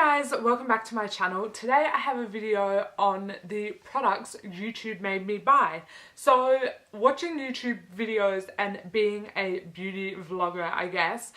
guys, welcome back to my channel. Today I have a video on the products YouTube made me buy. So watching YouTube videos and being a beauty vlogger, I guess,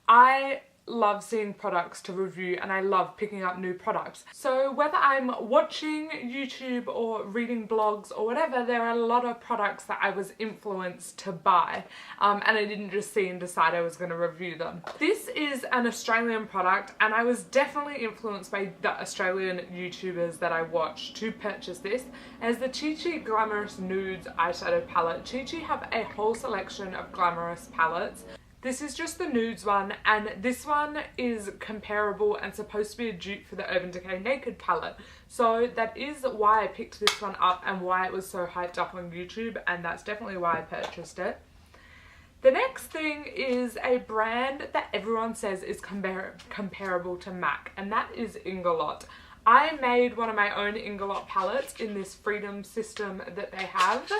I love seeing products to review and I love picking up new products. So whether I'm watching YouTube or reading blogs or whatever, there are a lot of products that I was influenced to buy and I didn't just see and decide I was going to review them. This is an Australian product and I was definitely influenced by the Australian YouTubers that I watch to purchase this. As the Chi Chi Glamorous Nudes eyeshadow palette. Chi Chi have a whole selection of glamorous palettes. This is just the nudes one, and this one is comparable and supposed to be a dupe for the Urban Decay Naked palette. So that is why I picked this one up and why it was so hyped up on YouTube, and that's definitely why I purchased it. The next thing is a brand that everyone says is comparable to MAC, and that is Inglot. I made one of my own Inglot palettes in this Freedom system that they have.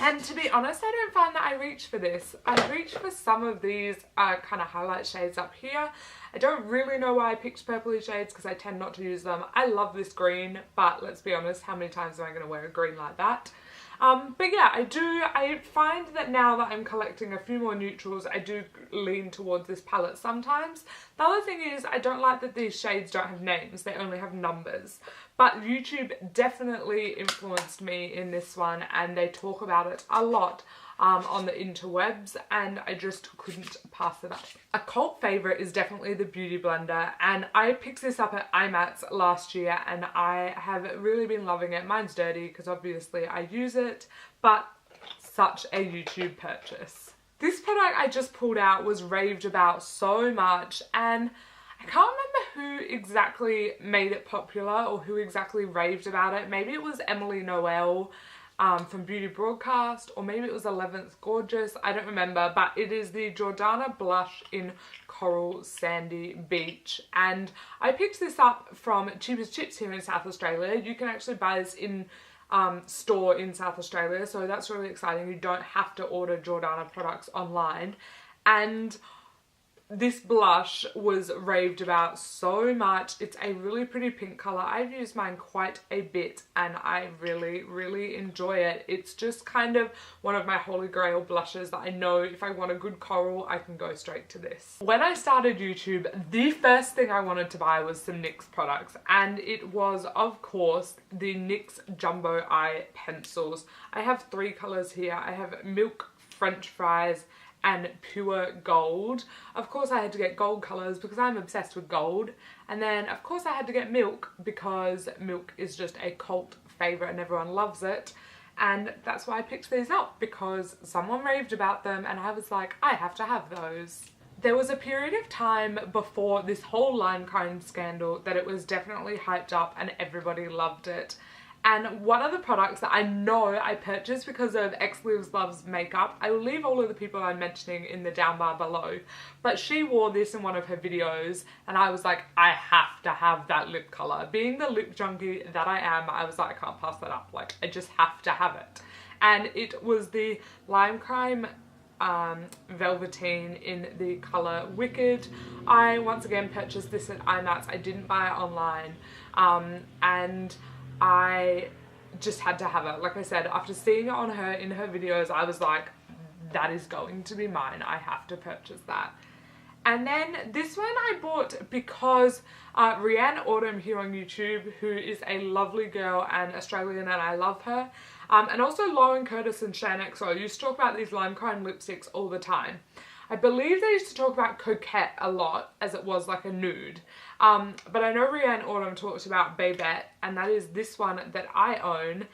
And to be honest, I don't find that I reach for this. I reach for some of these kind of highlight shades up here. I don't really know why I picked purpley shades because I tend not to use them. I love this green, but let's be honest, how many times am I going to wear a green like that? But yeah, I find that now that I'm collecting a few more neutrals, I do lean towards this palette sometimes. The other thing is, I don't like that these shades don't have names, they only have numbers. But YouTube definitely influenced me in this one and they talk about it a lot on the interwebs, and I just couldn't pass it up. A cult favourite is definitely the Beauty Blender, and I picked this up at IMATS last year and I have really been loving it. Mine's dirty because obviously I use it, but such a YouTube purchase. This product I just pulled out was raved about so much, and I can't remember who exactly made it popular or who exactly raved about it. Maybe it was Emily Noel from Beauty Broadcast, or maybe it was 11th Gorgeous, I don't remember, but it is the Jordana blush in Coral Sandy Beach, and I picked this up from Cheapest Chips here in South Australia. You can actually buy this in store in South Australia, so that's really exciting. You don't have to order Jordana products online, and this blush was raved about so much. It's a really pretty pink colour. I've used mine quite a bit and I really enjoy it. It's just kind of one of my holy grail blushes that I know if I want a good coral, I can go straight to this. When I started YouTube, the first thing I wanted to buy was some NYX products, and it was, of course, the NYX Jumbo Eye Pencils. I have three colours here. I have Milk, French Fries, and Pure Gold. Of course I had to get gold colours because I'm obsessed with gold, and then of course I had to get Milk because Milk is just a cult favourite and everyone loves it, and that's why I picked these up, because someone raved about them and I was like, I have to have those. There was a period of time before this whole line crime scandal that it was definitely hyped up and everybody loved it. And one of the products that I know I purchased because of X Lives Loves makeup, I will leave all of the people I'm mentioning in the down bar below, but she wore this in one of her videos and I was like, I have to have that lip colour. Being the lip junkie that I am, I was like, I can't pass that up, like I just have to have it. And it was the Lime Crime Velveteen in the colour Wicked. I once again purchased this at IMATS. I didn't buy it online, and I just had to have it. Like I said, after seeing it on her in her videos, I was like, that is going to be mine. I have to purchase that. And then this one I bought because Rhianne Autumn here on YouTube, who is a lovely girl and Australian, and I love her, and also Lauren Curtis and Shan XO used to talk about these Lime Crime lipsticks all the time. I believe they used to talk about Coquette a lot, as it was like a nude. But I know Rhianne Autumn talked about Babette, and that is this one that I own.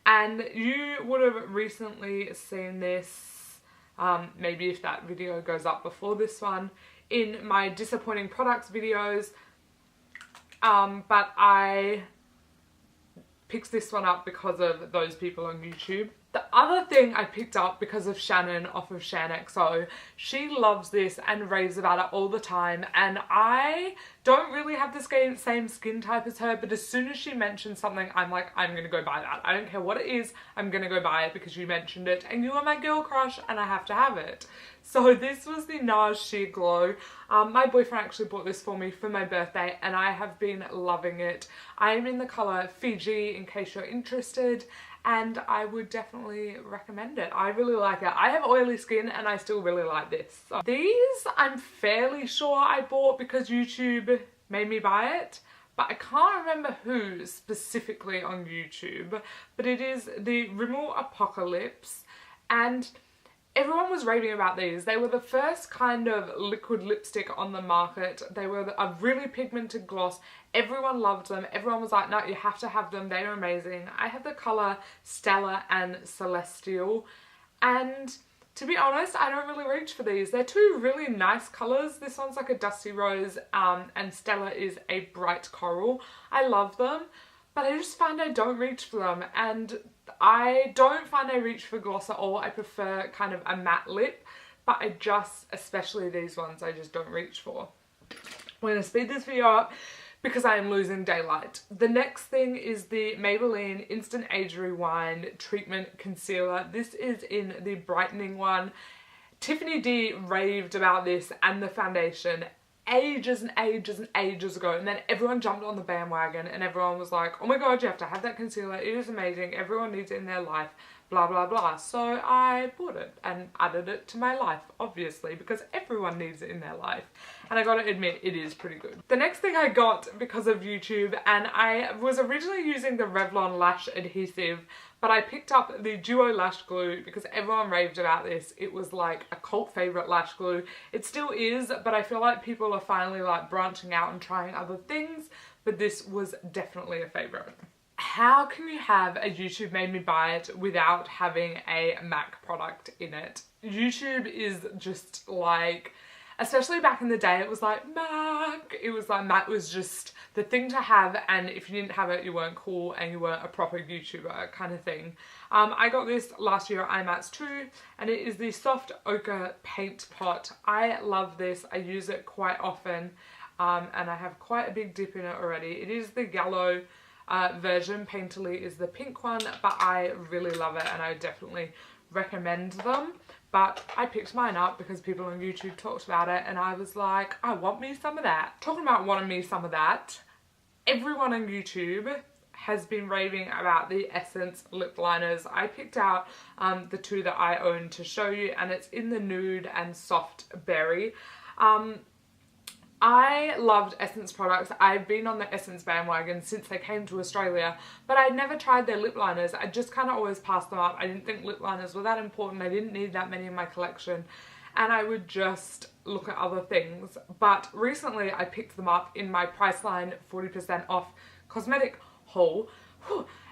And you would have recently seen this, maybe if that video goes up before this one, in my disappointing products videos. But I picked this one up because of those people on YouTube. The other thing I picked up because of Shannon off of Shan XO, she loves this and raves about it all the time, and I don't really have the same skin type as her, but as soon as she mentions something, I'm like, I'm gonna go buy that. I don't care what it is, I'm gonna go buy it because you mentioned it and you are my girl crush and I have to have it. So this was the NARS Sheer Glow. My boyfriend actually bought this for me for my birthday and I have been loving it. I am in the colour Fiji in case you're interested, and I would definitely recommend it. I really like it. I have oily skin and I still really like this. So these I'm fairly sure I bought because YouTube made me buy it, but I can't remember who specifically on YouTube. But it is the Rimmel Apocalypse, and everyone was raving about these. They were the first kind of liquid lipstick on the market. They were a really pigmented gloss. Everyone loved them. Everyone was like, no, you have to have them. They are amazing. I have the colour Stellar and Celestial. And to be honest, I don't really reach for these. They're two really nice colours. This one's like a dusty rose and Stellar is a bright coral. I love them, but I just find I don't reach for them. And I don't find I reach for gloss at all. I prefer kind of a matte lip, but I just, especially these ones, I just don't reach for. We're going to speed this video up because I am losing daylight. The next thing is the Maybelline Instant Age Rewind Treatment Concealer. This is in the brightening one. Tiffany D raved about this and the foundation ages and ages and ages ago, and then everyone jumped on the bandwagon and everyone was like, oh my god, you have to have that concealer, it is amazing, everyone needs it in their life, blah blah blah. So I bought it and added it to my life, obviously, because everyone needs it in their life, and I gotta admit, it is pretty good. The next thing I got because of YouTube, and I was originally using the Revlon lash adhesive, but I picked up the Duo Lash Glue because everyone raved about this. It was like a cult favourite lash glue. It still is, but I feel like people are finally like branching out and trying other things, but this was definitely a favourite. How can you have a YouTube made me buy it without having a MAC product in it? YouTube is just like, especially back in the day, it was like MAC. It was like MAC was just the thing to have, and if you didn't have it, you weren't cool and you weren't a proper YouTuber kind of thing. I got this last year at IMATS too, and it is the Soft Ochre Paint Pot. I love this. I use it quite often, and I have quite a big dip in it already. It is the Gallo version. Painterly is the pink one, but I really love it and I definitely recommend them. But I picked mine up because people on YouTube talked about it and I was like, I want me some of that. Talking about wanting me some of that, everyone on YouTube has been raving about the Essence lip liners. I picked out the two that I own to show you, and it's in the nude and soft berry. I loved Essence products. I've been on the Essence bandwagon since they came to Australia, but I'd never tried their lip liners. I just kind of always passed them up. I didn't think lip liners were that important. I didn't need that many in my collection, and I would just look at other things. But recently I picked them up in my Priceline 40% off cosmetic haul.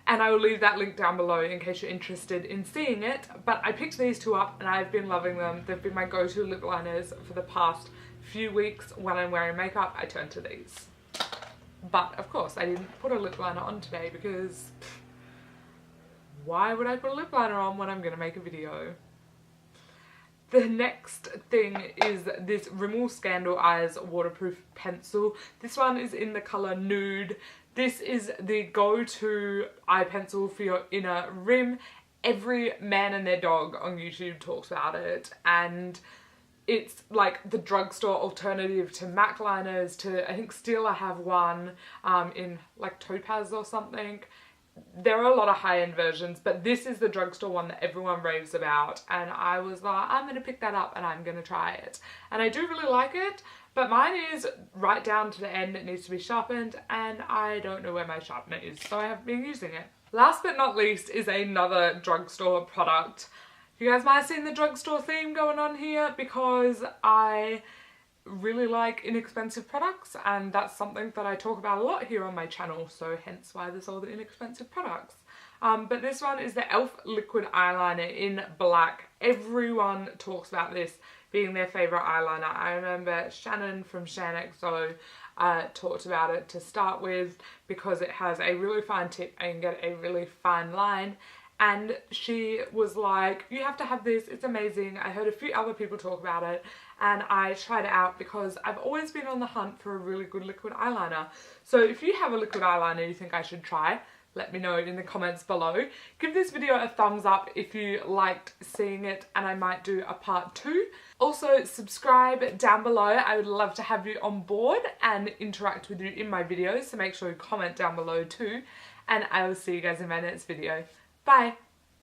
And I will leave that link down below in case you're interested in seeing it. But I picked these two up and I've been loving them. They've been my go-to lip liners for the past few weeks. When I'm wearing makeup, I turn to these. But of course, I didn't put a lip liner on today because why would I put a lip liner on when I'm going to make a video? The next thing is this Rimmel Scandal Eyes Waterproof Pencil. This one is in the colour Nude. This is the go-to eye pencil for your inner rim. Every man and their dog on YouTube talks about it, and it's like the drugstore alternative to MAC liners, to, I think Stila have one in like Topaz or something. There are a lot of high-end versions, but this is the drugstore one that everyone raves about, and I was like, I'm going to pick that up and I'm going to try it. And I do really like it, but mine is right down to the end. It needs to be sharpened, and I don't know where my sharpener is, so I haven't been using it. Last but not least is another drugstore product. You guys might have seen the drugstore theme going on here because I really like inexpensive products, and that's something that I talk about a lot here on my channel, so hence why there's all the inexpensive products. But this one is the e.l.f. liquid eyeliner in black. Everyone talks about this being their favourite eyeliner. I remember Shannon from ShanXO talked about it to start with because it has a really fine tip and you get a really fine line. And she was like, you have to have this, it's amazing. I heard a few other people talk about it and I tried it out because I've always been on the hunt for a really good liquid eyeliner. So if you have a liquid eyeliner you think I should try, let me know in the comments below. Give this video a thumbs up if you liked seeing it, and I might do a part 2. Also subscribe down below. I would love to have you on board and interact with you in my videos, so make sure you comment down below too. And I will see you guys in my next video. Bye!